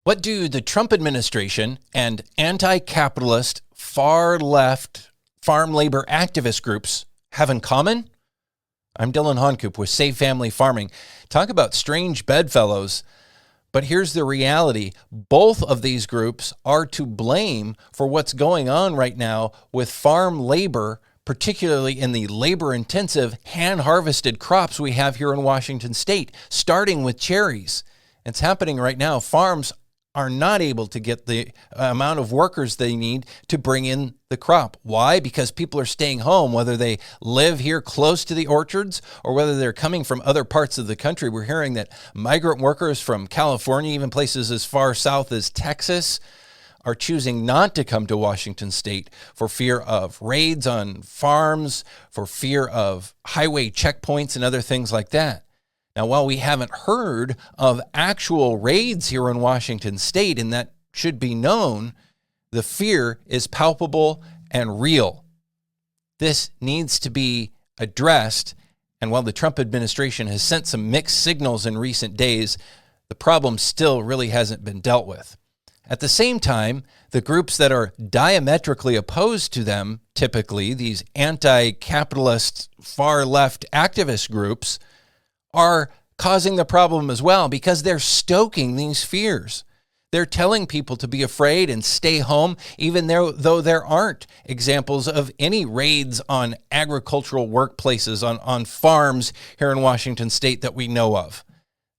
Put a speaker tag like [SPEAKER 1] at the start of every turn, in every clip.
[SPEAKER 1] What do the Trump administration and anti-capitalist, far-left farm labor activist groups have in common? I'm Dylan Honkoop with Save Family Farming. Talk about strange bedfellows. But here's the reality. Both of these groups are to blame for what's going on right now with farm labor, particularly in the labor-intensive hand-harvested crops we have here in Washington state, starting with cherries. It's happening right now. Farms are not able to get the amount of workers they need to bring in the crop. Why? Because people are staying home, whether they live here close to the orchards or whether they're coming from other parts of the country. We're hearing that migrant workers from California, even places as far south as Texas, are choosing not to come to Washington state for fear of raids on farms, for fear of highway checkpoints and other things like that. Now, while we haven't heard of actual raids here in Washington state, and that should be known, the fear is palpable and real. This needs to be addressed, and while the Trump administration has sent some mixed signals in recent days, the problem still really hasn't been dealt with. At the same time, the groups that are diametrically opposed to them, typically these anti-capitalist, far-left activist groups, are causing the problem as well because they're stoking these fears. They're telling people to be afraid and stay home, even though there aren't examples of any raids on agricultural workplaces, on farms here in Washington state that we know of.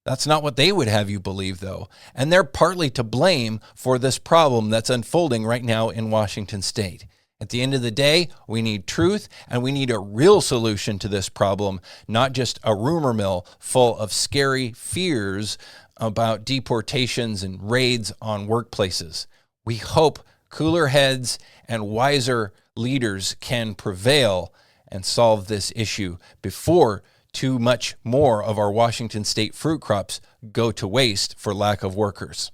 [SPEAKER 1] That's not what they would have you believe, though. And they're partly to blame for this problem that's unfolding right now in Washington state. At the end of the day, we need truth and we need a real solution to this problem, not just a rumor mill full of scary fears about deportations and raids on workplaces. We hope cooler heads and wiser leaders can prevail and solve this issue before too much more of our Washington state fruit crops go to waste for lack of workers.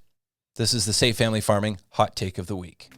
[SPEAKER 1] This is the Safe Family Farming Hot Take of the Week.